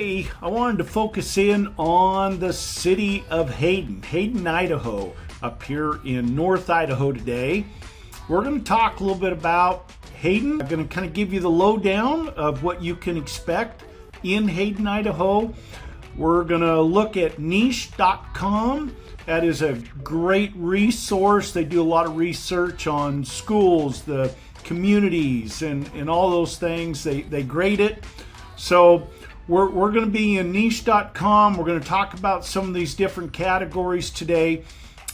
Today, I wanted to focus in on the city of Hayden, Idaho, up here in North Idaho today. We're going to talk a little bit about Hayden. I'm going to kind of give you the lowdown of what you can expect in Hayden, Idaho. We're going to look at niche.com. That is a great resource. They do a lot of research on schools, the communities, and all those things. They grade it. So we're going to be in niche.com. We're going to talk about some of these different categories today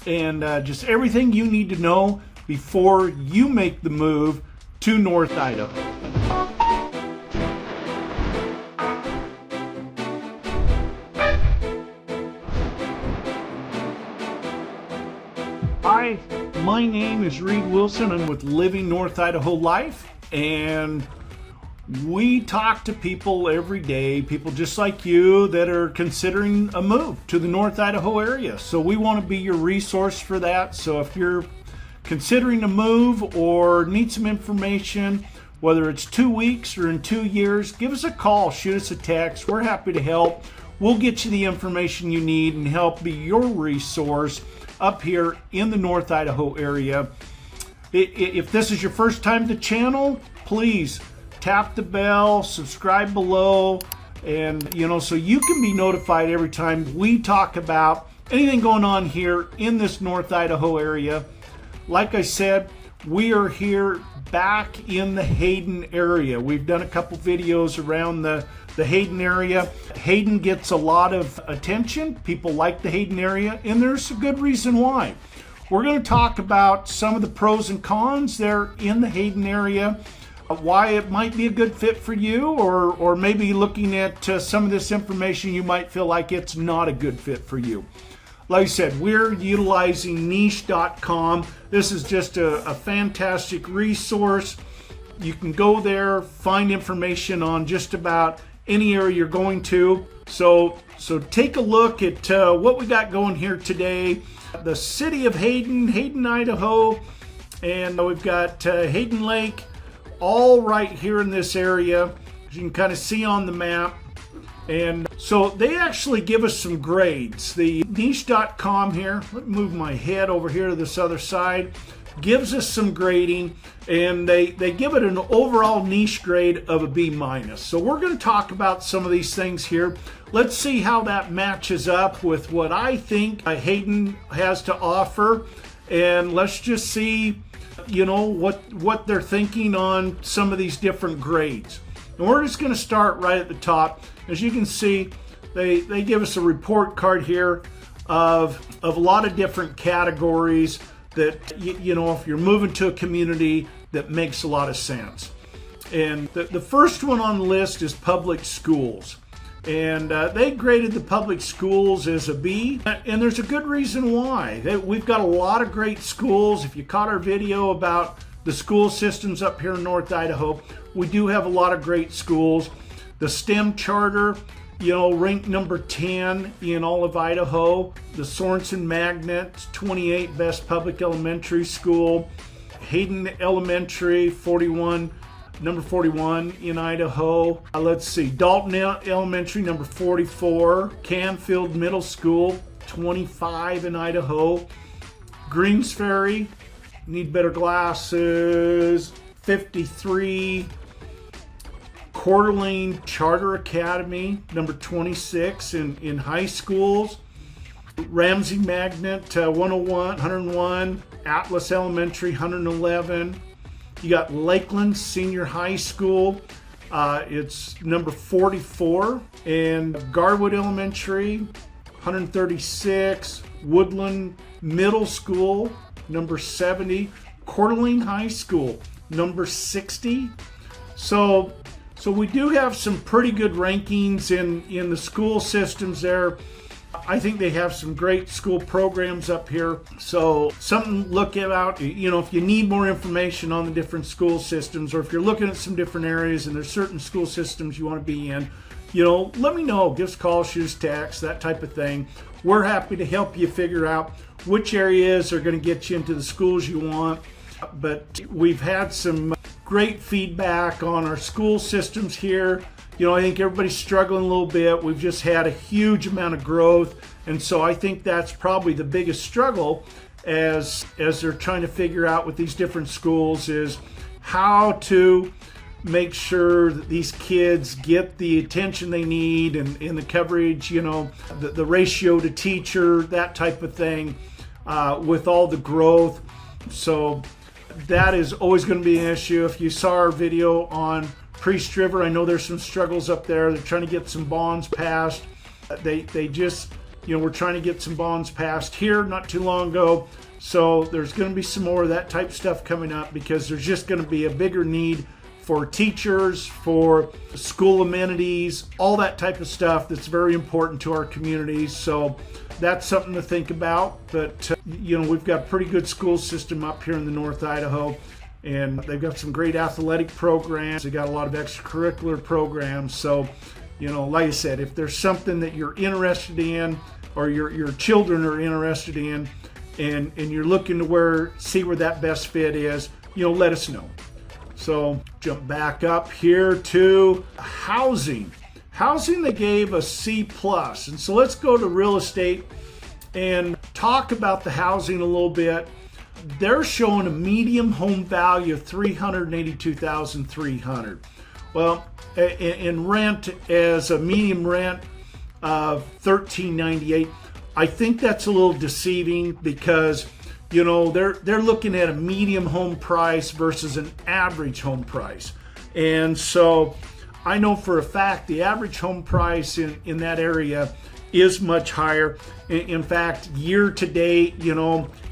and just everything you need to know before you make the move to North Idaho. Hi, my name is Reed Wilson. I'm with Living North Idaho Life, and we talk to people every day, people just like you that are considering a move to the North Idaho area. So we want to be your resource for that. So if you're considering a move or need some information, whether it's 2 weeks or in 2 years, give us a call, shoot us a text. We're happy to help. We'll get you the information you need and help be your resource up here in the North Idaho area. If this is your first time to the channel, please tap the bell, subscribe below, and so you can be notified every time we talk about anything going on here in this North Idaho area. Like I said, we are here back in the Hayden area. We've done a couple videos around the Hayden area. Hayden gets a lot of attention. People like the Hayden area, and there's a good reason why. We're going to talk about some of the pros and cons there in the Hayden area, why it might be a good fit for you, or maybe looking at some of this information you might feel like it's not a good fit for you. Like I said, we're utilizing niche.com. This is just a fantastic resource. You can go there, find information on just about any area you're going to. So take a look at what we got going here today. The city of Hayden, Idaho, and we've got Hayden Lake, all right here in this area, as you can kind of see on the map. And so they actually give us some grades. The niche.com here, let me move my head over here to this other side, gives us some grading, and they give it an overall niche grade of a B-. So we're going to talk about some of these things here. Let's see how that matches up with what I think Hayden has to offer, and let's just see what they're thinking on some of these different grades. And we're just going to start right at the top. As you can see, they give us a report card here of a lot of different categories that, if you're moving to a community, that makes a lot of sense. And the first one on the list is public schools. And they graded the public schools as a B, and there's a good reason why. We've got a lot of great schools. If you caught our video about the school systems up here in North Idaho, we do have a lot of great schools. The STEM charter, ranked number 10 in all of Idaho. The Sorensen Magnet, 28 best public elementary school. Hayden Elementary, number 41 in Idaho. Let's see, Dalton Elementary, number 44. Canfield Middle School, 25 in Idaho. Greens Ferry, need better glasses, 53. Coeur d'Alene Charter Academy, number 26 in high schools. Ramsey Magnet, 101. Atlas Elementary, 111. You got Lakeland Senior High School, it's number 44. And Garwood Elementary, 136. Woodland Middle School, number 70. Coeur d'Alene High School, number 60. So we do have some pretty good rankings in the school systems there. I think they have some great school programs up here. So something to look at, if you need more information on the different school systems, or if you're looking at some different areas and there's certain school systems you want to be in, let me know. Give us a call, shoot us a text, that type of thing. We're happy to help you figure out which areas are going to get you into the schools you want. But we've had some great feedback on our school systems here I think everybody's struggling a little bit. We've just had a huge amount of growth, and so I think that's probably the biggest struggle as they're trying to figure out with these different schools is how to make sure that these kids get the attention they need and the coverage, the ratio to teacher, that type of thing, with all the growth. So that is always going to be an issue. If you saw our video on Priest River, I know there's some struggles up there. They're trying to get some bonds passed. They just, we're trying to get some bonds passed here not too long ago. So there's going to be some more of that type stuff coming up because there's just going to be a bigger need for teachers, for school amenities, all that type of stuff that's very important to our communities. So that's something to think about. But, we've got a pretty good school system up here in the North Idaho, and they've got some great athletic programs. They got a lot of extracurricular programs. So, like I said, if there's something that you're interested in or your children are interested in and you're looking to see where that best fit is, let us know. So jump back up here to housing. Housing, they gave a C+. And so let's go to real estate and talk about the housing a little bit. They're showing a medium home value of $382,300. Well, in rent as a medium rent of $1,398, I think that's a little deceiving because they're looking at a medium home price versus an average home price. And so I know for a fact the average home price in that area is much higher. In fact, year to date,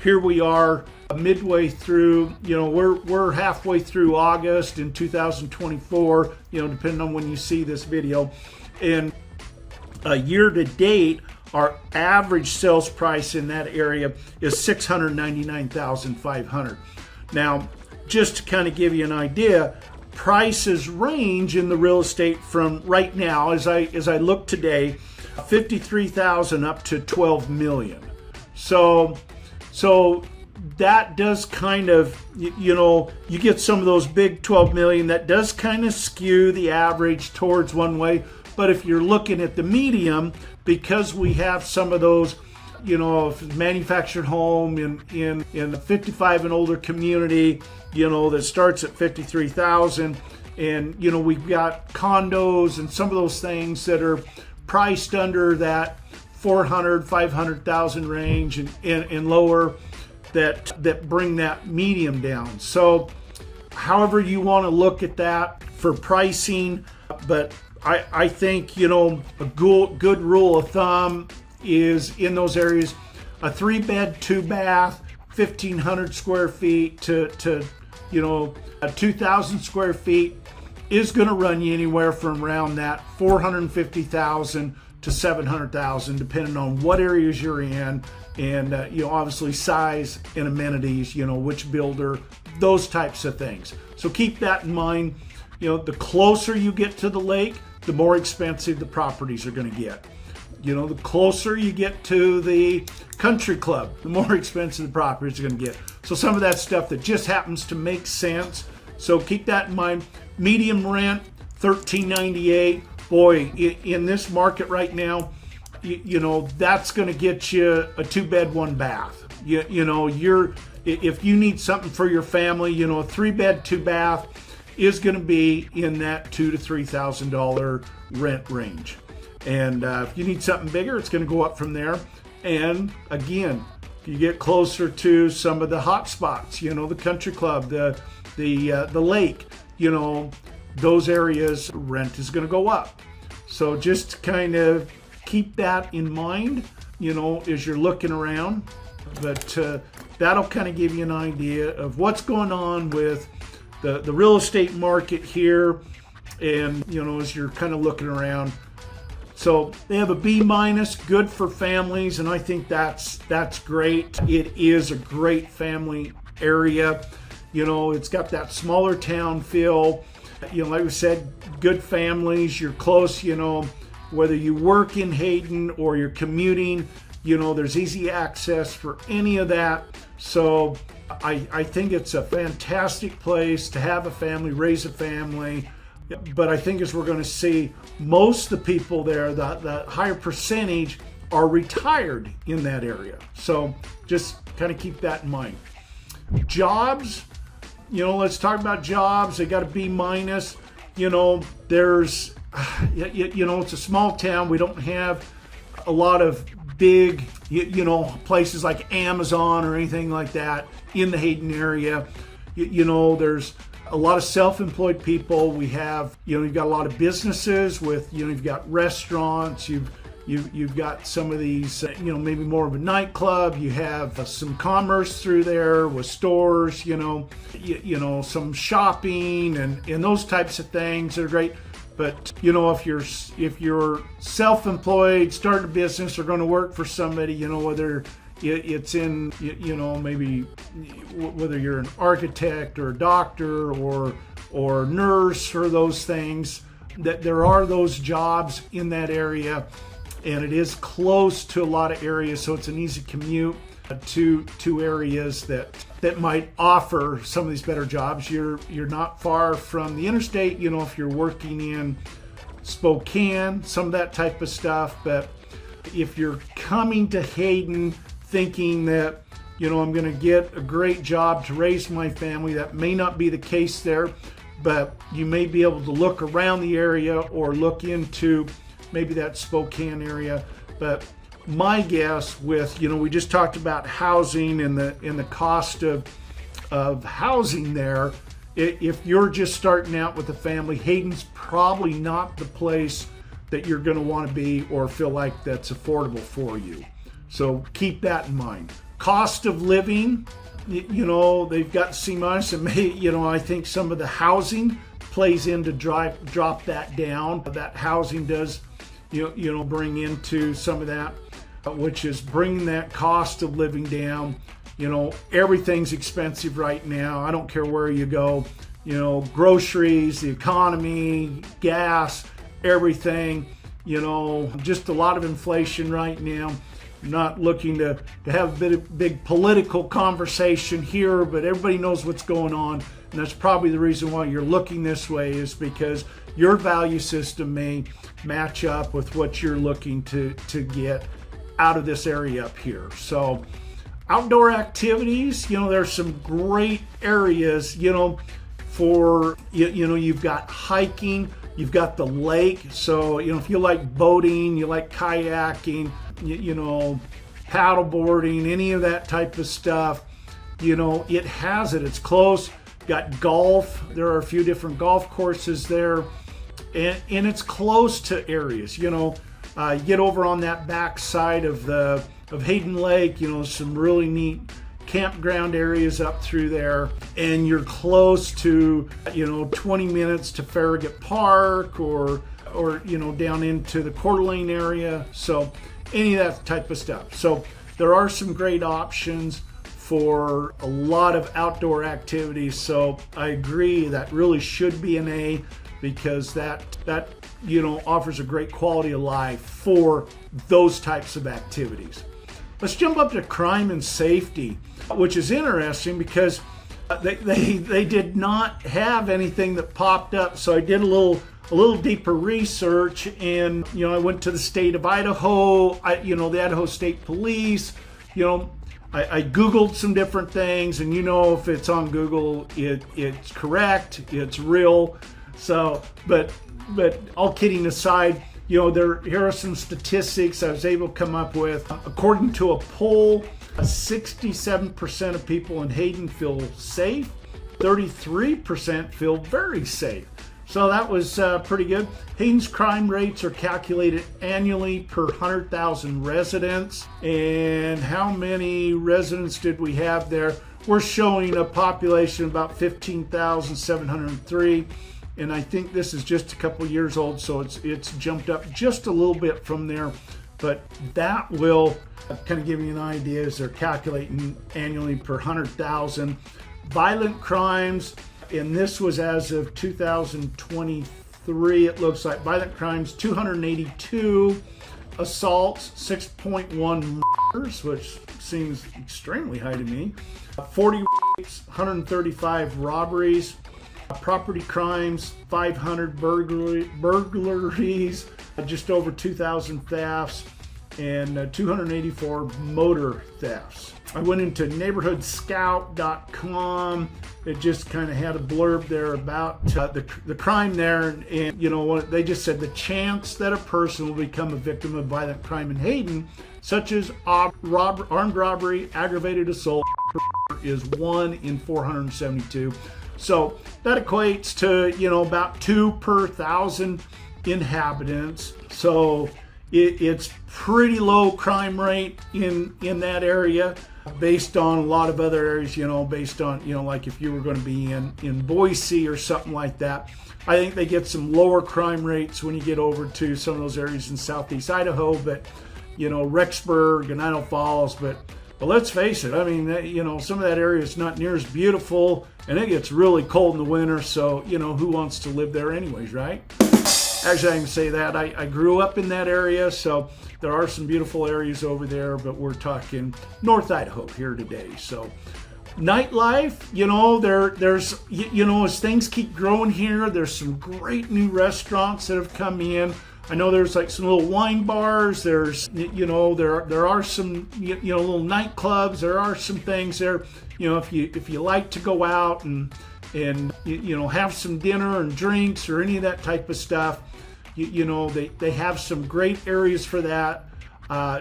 here we are midway through, we're halfway through August in 2024, depending on when you see this video. And year to date, our average sales price in that area is $699,500. Now, just to kind of give you an idea, prices range in the real estate from right now, as I look today, $53,000 up to $12 million. So that does kind of, you get some of those big 12 million, that does kind of skew the average towards one way. But if you're looking at the medium, because we have some of those, manufactured home in the 55 and older community, that starts at 53,000, and we've got condos and some of those things that are priced under that 400, 500,000 range and lower that bring that medium down. So however you want to look at that for pricing, but I think, a good rule of thumb is in those areas, a 3-bed, 2-bath, 1,500 square feet to 2,000 square feet is going to run you anywhere from around that 450,000 to 700,000, depending on what areas you're in and, obviously size and amenities, which builder, those types of things. So keep that in mind. The closer you get to the lake, the more expensive the properties are going to get. The closer you get to the country club, the more expensive the properties are going to get. So some of that stuff that just happens to make sense. So keep that in mind. Medium rent, $1,398. Boy, in this market right now, that's going to get you a 2-bed, 1-bath. If you need something for your family, a 3-bed, 2-bath is going to be in that $2,000 to $3,000 rent range. And if you need something bigger, it's going to go up from there. And again, if you get closer to some of the hot spots, the country club, the lake, those areas, rent is going to go up. So just kind of keep that in mind, as you're looking around. But that'll kind of give you an idea of what's going on with the real estate market here, and as you're kind of looking around. So they have a B-, good for families, and I think that's great. It is a great family area. It's got that smaller town feel. Like we said, good families. You're close. Whether you work in Hayden or you're commuting, there's easy access for any of that. So I think it's a fantastic place to have a family, raise a family. But I think as we're going to see, most of the people there, the higher percentage, are retired in that area. So just kind of keep that in mind. Jobs, let's talk about jobs. They got a B minus. There's, it's a small town. We don't have a lot of big, places like Amazon or anything like that in the Hayden area. There's a lot of self-employed people. We have, you've got a lot of businesses with, you've got restaurants, you've got some of these, maybe more of a nightclub. You have some commerce through there with stores, some shopping and those types of things that are great. But if you're self-employed, starting a business, or going to work for somebody, whether it's in, maybe whether you're an architect or a doctor or nurse or those things, that there are those jobs in that area, and it is close to a lot of areas, so it's an easy commute to areas that might offer some of these better jobs. You're not far from the interstate, if you're working in Spokane, some of that type of stuff. But if you're coming to Hayden thinking that, I'm going to get a great job to raise my family, that may not be the case there, but you may be able to look around the area or look into maybe that Spokane area. But my guess with, we just talked about housing and the cost of housing there. If you're just starting out with a family, Hayden's probably not the place that you're going to want to be or feel like that's affordable for you. So keep that in mind. Cost of living, they've got C minus, and I think some of the housing plays in to drop that down. That housing does, bring into some of that, which is bringing that cost of living down. Everything's expensive right now. I don't care where you go. Groceries, the economy, gas, everything. Just a lot of inflation right now. I'm not looking to have a big political conversation here, but everybody knows what's going on. And that's probably the reason why you're looking this way, is because your value system may match up with what you're looking to get out of this area up here. So outdoor activities, there's some great areas, for, you've got hiking, you've got the lake. So, if you like boating, you like kayaking, paddleboarding, any of that type of stuff, it has it. It's close. Got golf. There are a few different golf courses there, and it's close to areas. You get over on that back side of Hayden Lake. Some really neat campground areas up through there, and you're close to 20 minutes to Farragut Park or down into the Coeur d'Alene area. So any of that type of stuff. So there are some great options for a lot of outdoor activities. So I agree that really should be an A, because that offers a great quality of life for those types of activities. Let's jump up to crime and safety, which is interesting because they did not have anything that popped up. So I did a little deeper research, and I went to the state of Idaho, the Idaho State Police. I Googled some different things, and if it's on Google, it's correct, it's real. So, but all kidding aside, here are some statistics I was able to come up with. According to a poll, 67% of people in Hayden feel safe, 33% feel very safe. So that was pretty good. Hayden's crime rates are calculated annually per 100,000 residents. And how many residents did we have there? We're showing a population of about 15,703. And I think this is just a couple years old, so it's jumped up just a little bit from there. But that will kind of give you an idea as they're calculating annually per 100,000. Violent crimes, and this was as of 2023, it looks like. Violent crimes, 282. Assaults, 6.1 murders, which seems extremely high to me. 40 rapes, 135 robberies. Property crimes, 500 burglaries, just over 2,000 thefts, and 284 motor thefts. I went into neighborhoodscout.com. It just kind of had a blurb there about the crime there, and you know what they just said: the chance that a person will become a victim of violent crime in Hayden, such as armed robbery, aggravated assault, is 1 in 472. So that equates to, you know, about 2 per 1,000 inhabitants. So it's pretty low crime rate in that area, based on a lot of other areas, you know, based on, you know, like if you were going to be in Boise or something like that. I think they get some lower crime rates when you get over to some of those areas in southeast Idaho, but, you know, Rexburg and Idaho Falls, but let's face it, I mean, you know, some of that area is not near as beautiful, and it gets really cold in the winter, so, you know, who wants to live there anyways, right? Actually, I can say that. I grew up in that area, so there are some beautiful areas over there, but we're talking North Idaho here today. So nightlife, you know, there's, you know, as things keep growing here, there's some great new restaurants that have come in. I know there's like some little wine bars. There's, you know, there are some, you know, little nightclubs. There are some things there. You know, if you like to go out and you know, have some dinner and drinks or any of that type of stuff, you know, they have some great areas for that.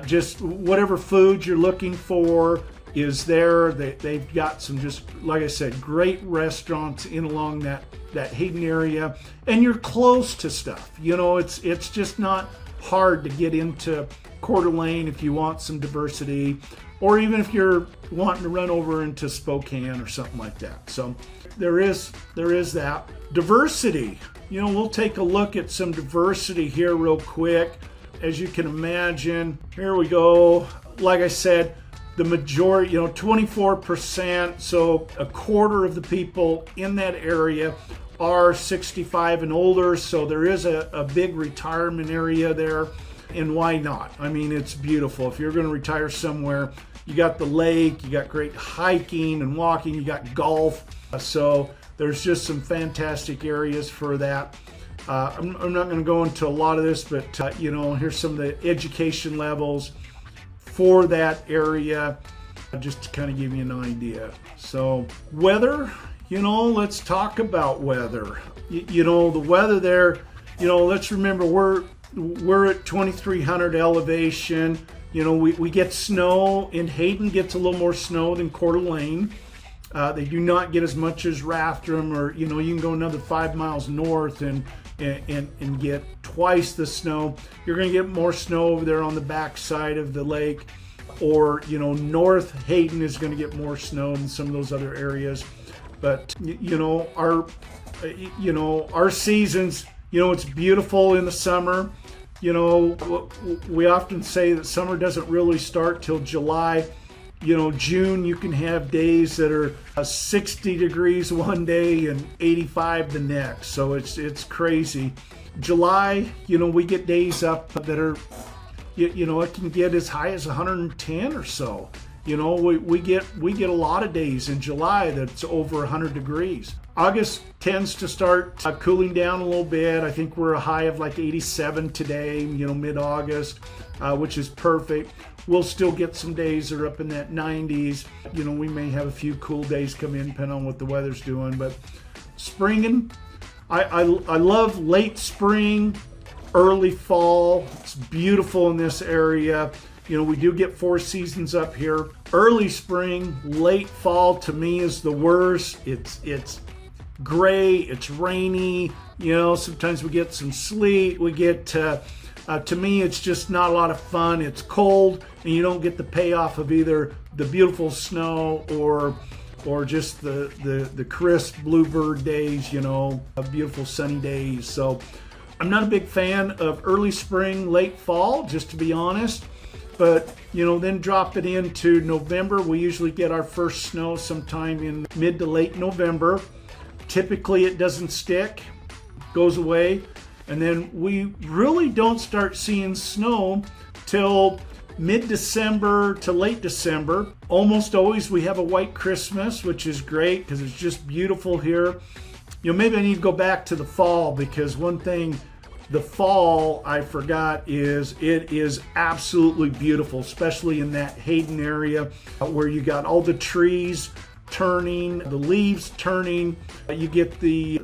Just whatever food you're looking for is there. They've got some, just like I said, great restaurants in along that Hayden area, and you're close to stuff. You know, it's just not hard to get into Coeur d'Alene if you want some diversity, or even if you're wanting to run over into Spokane or something like that. So there is that diversity. You know, we'll take a look at some diversity here real quick. As you can imagine, here we go. Like I said, the majority, you know, 24%, so a quarter of the people in that area are 65 and older, so there is a big retirement area there, and why not? I mean, it's beautiful. If you're going to retire somewhere, you got the lake, you got great hiking and walking, you got golf, so there's just some fantastic areas for that. I'm not going to go into a lot of this, but you know, here's some of the education levels for that area, just to kind of give you an idea. So weather, you know, let's talk about weather. You know, the weather there, you know, let's remember we're at 2,300 elevation. You know, we get snow, and Hayden gets a little more snow than Coeur d'Alene. They do not get as much as Rathdrum, or, you know, you can go another 5 miles north and get twice the snow. You're going to get more snow over there on the back side of the lake, or, you know, North Hayden is going to get more snow than some of those other areas. But, you know, our seasons, you know, it's beautiful in the summer. You know, we often say that summer doesn't really start till July. You know, June, you can have days that are 60 degrees one day and 85 the next. So it's crazy. July, you know, we get days up that are, you know, it can get as high as 110 or so. You know, we get a lot of days in July that's over 100 degrees. August tends to start cooling down a little bit. I think we're a high of like 87 today, you know, mid-August, which is perfect. We'll still get some days that are up in that 90s. You know, we may have a few cool days come in depending on what the weather's doing. But spring, I love late spring, early fall. It's beautiful in this area. You know, we do get 4 seasons up here. Early spring, late fall to me is the worst. It's gray, it's rainy. You know, sometimes we get some sleet. We get to me, it's just not a lot of fun. It's cold, and you don't get the payoff of either the beautiful snow or just the crisp bluebird days, you know, beautiful sunny days. So I'm not a big fan of early spring, late fall, just to be honest. But, you know, then drop it into November. We usually get our first snow sometime in mid to late November. Typically it doesn't stick, goes away. And then we really don't start seeing snow till mid-December to late December. Almost always we have a white Christmas, which is great because it's just beautiful here. maybe I need to go back to the fall, because one thing the fall I forgot is it is absolutely beautiful, especially in that Hayden area where you got all the trees turning, the leaves turning. You get the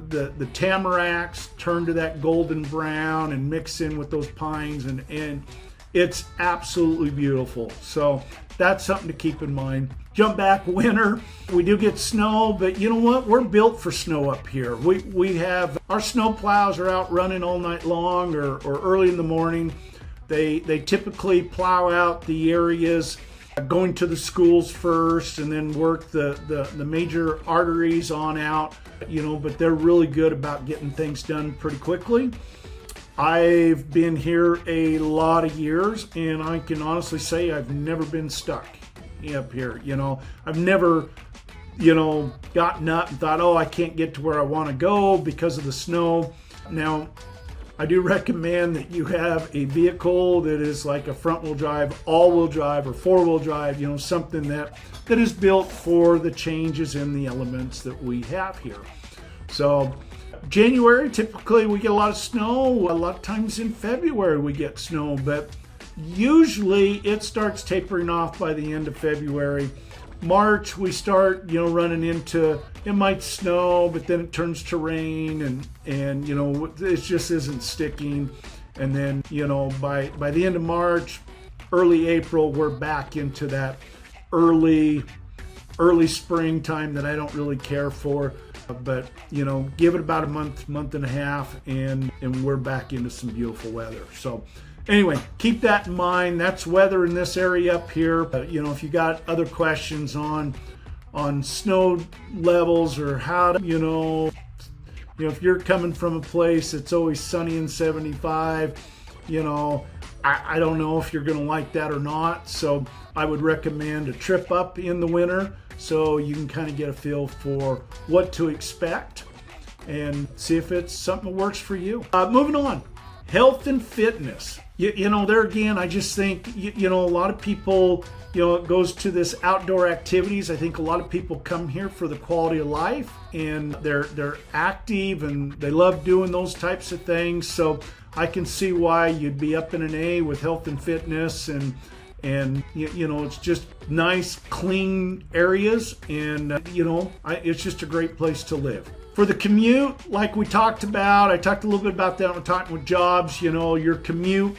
tamaracks turn to that golden brown and mix in with those pines, and it's absolutely beautiful. So that's something to keep in mind. Jump back winter, we do get snow, but you know what? We're built for snow up here. We have our snow plows are out running all night long or early in the morning. They typically plow out the areas going to the schools first, and then work the major arteries on out, but they're really good about getting things done pretty quickly. I've been here a lot of years, and I can honestly say I've never been stuck up here. I've never, gotten up and thought, oh, I can't get to where I want to go because of the snow. Now, I do recommend that you have a vehicle that is like a front-wheel drive, all-wheel drive, or four-wheel drive, something that is built for the changes in the elements that we have here. So January, typically we get a lot of snow. A lot of times in February we get snow, but usually it starts tapering off by the end of February. March, we start, running into, it might snow, but then it turns to rain, and it just isn't sticking. And then, by the end of March, early April, we're back into that early springtime that I don't really care for. But, give it about a month and a half, and we're back into some beautiful weather. So anyway, keep that in mind. That's weather in this area up here. If you got other questions on snow levels, or how to, if you're coming from a place that's always sunny and 75, I don't know if you're going to like that or not. So I would recommend a trip up in the winter so you can kind of get a feel for what to expect and see if it's something that works for you. Moving on, health and fitness. There again, I just think, a lot of people, it goes to this outdoor activities. I think a lot of people come here for the quality of life, and they're active and they love doing those types of things. So I can see why you'd be up in an A with health and fitness, and it's just nice, clean areas, and it's just a great place to live. For the commute, like we talked about, I talked a little bit about that when talking with jobs. Your commute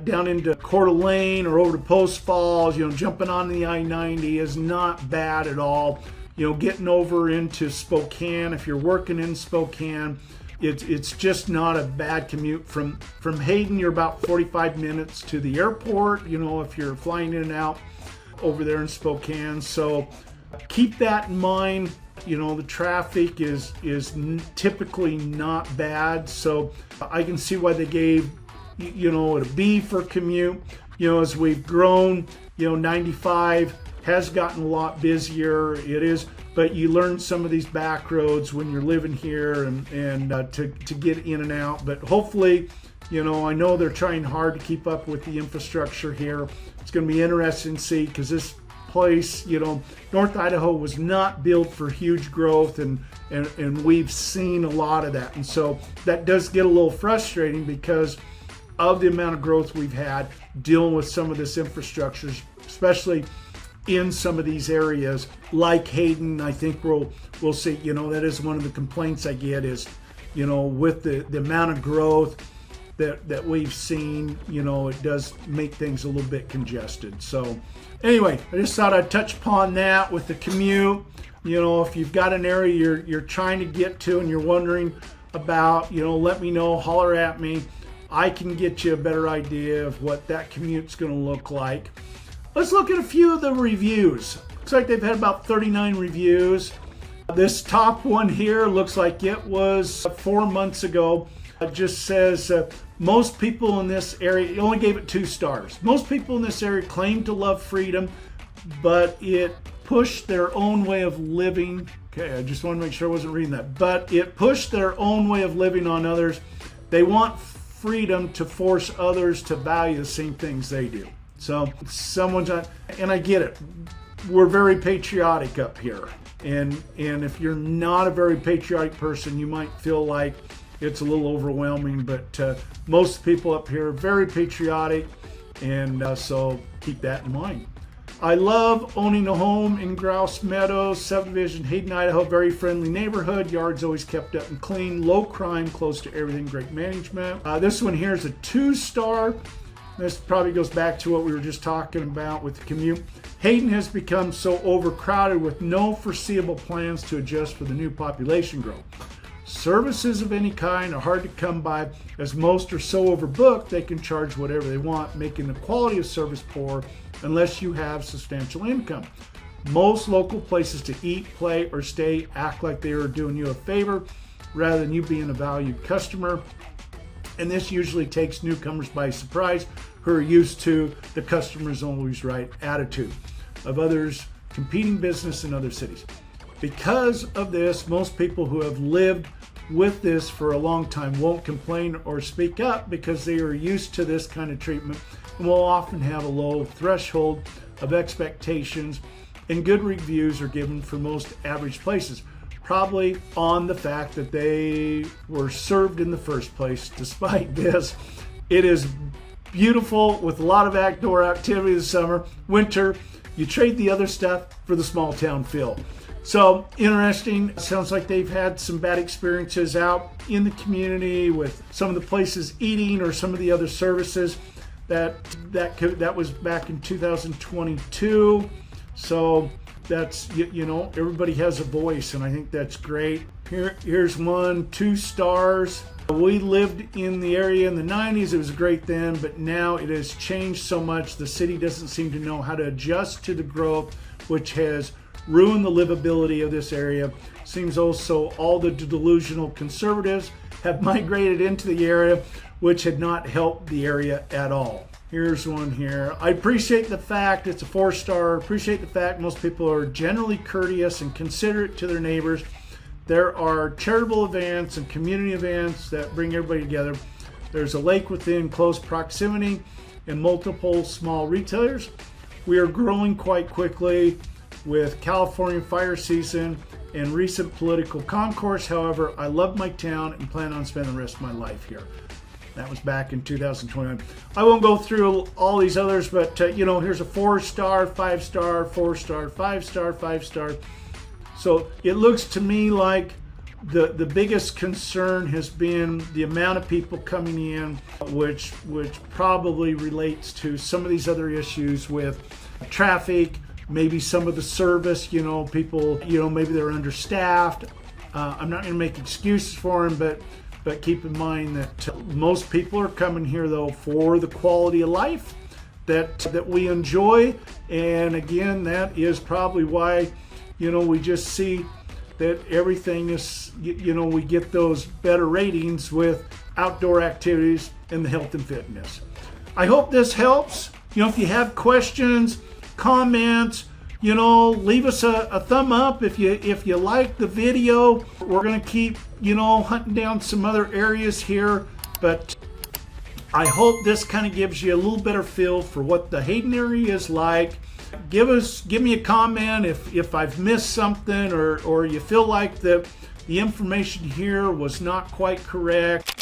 down into Coeur d'Alene or over to Post Falls, jumping on the I-90 is not bad at all. Getting over into Spokane, if you're working in Spokane, it's just not a bad commute. From Hayden, you're about 45 minutes to the airport, if you're flying in and out over there in Spokane. So keep that in mind. The traffic is typically not bad. So I can see why they gave, it a B for commute. As we've grown, 95 has gotten a lot busier. It is, but you learn some of these back roads when you're living here, and to get in and out. But hopefully, I know they're trying hard to keep up with the infrastructure here. It's going to be interesting to see, because this place, North Idaho was not built for huge growth, and we've seen a lot of that. And so that does get a little frustrating because of the amount of growth we've had dealing with some of this infrastructure, especially in some of these areas like Hayden. I think we'll see, that is one of the complaints I get is, with the amount of growth that we've seen, it does make things a little bit congested. So anyway, I just thought I'd touch upon that with the commute. If you've got an area you're trying to get to and you're wondering about, let me know, holler at me. I can get you a better idea of what that commute's going to look like. Let's look at a few of the reviews. Looks like they've had about 39 reviews. This top one here looks like it was 4 months ago. It just says, most people in this area, it only gave it 2 stars. Most people in this area claim to love freedom, but it pushed their own way of living. Okay, I just want to make sure I wasn't reading that. But it pushed their own way of living on others. They want freedom to force others to value the same things they do. So someone's on, and I get it. We're very patriotic up here. And if you're not a very patriotic person, you might feel like it's a little overwhelming, but most people up here are very patriotic, and so keep that in mind. I love owning a home in Grouse Meadows subdivision, Hayden, Idaho. Very friendly neighborhood. Yard's always kept up and clean. Low crime, close to everything. Great management. This one here is a 2-star. This probably goes back to what we were just talking about with the commute. Hayden has become so overcrowded with no foreseeable plans to adjust for the new population growth. Services of any kind are hard to come by, as most are so overbooked they can charge whatever they want, making the quality of service poor unless you have substantial income. Most local places to eat, play, or stay act like they are doing you a favor rather than you being a valued customer. And this usually takes newcomers by surprise who are used to the customer's always right attitude of others competing business in other cities. Because of this, most people who have lived with this for a long time won't complain or speak up because they are used to this kind of treatment and will often have a low threshold of expectations, and good reviews are given for most average places, probably on the fact that they were served in the first place. Despite this, it is beautiful with a lot of outdoor activity this summer. Winter, you trade the other stuff for the small town feel. So interesting. Sounds like they've had some bad experiences out in the community with some of the places eating or some of the other services. That was back in 2022. So that's, you know, everybody has a voice, and I think that's great. Here's one, 2 stars. We lived in the area in the 90s. It was great then, but now it has changed so much. The city doesn't seem to know how to adjust to the growth, which has ruined the livability of this area. Seems also all the delusional conservatives have migrated into the area, which had not helped the area at all. Here's one here. I appreciate the fact, it's a 4-star, appreciate the fact most people are generally courteous and considerate to their neighbors. There are charitable events and community events that bring everybody together. There's a lake within close proximity and multiple small retailers. We are growing quite quickly with California fire season and recent political concourse. However, I love my town and plan on spending the rest of my life here. That was back in 2021. I won't go through all these others, but you know, here's a 4-star, 5-star, 4-star, 5-star, 5-star. So it looks to me like the biggest concern has been the amount of people coming in, which probably relates to some of these other issues with traffic, maybe some of the service, you know, people, you know, maybe they're understaffed. I'm not going to make excuses for them, but keep in mind that most people are coming here though for the quality of life that we enjoy. And again, that is probably why, you know, we just see that everything is, you know, we get those better ratings with outdoor activities and the health and fitness. I hope this helps. You know, if you have questions, comments, you know, leave us a thumb up if you like the video. We're going to keep, you know, hunting down some other areas here, but I hope this kind of gives you a little better feel for what the Hayden area is like. Give me a comment if I've missed something or you feel like the information here was not quite correct.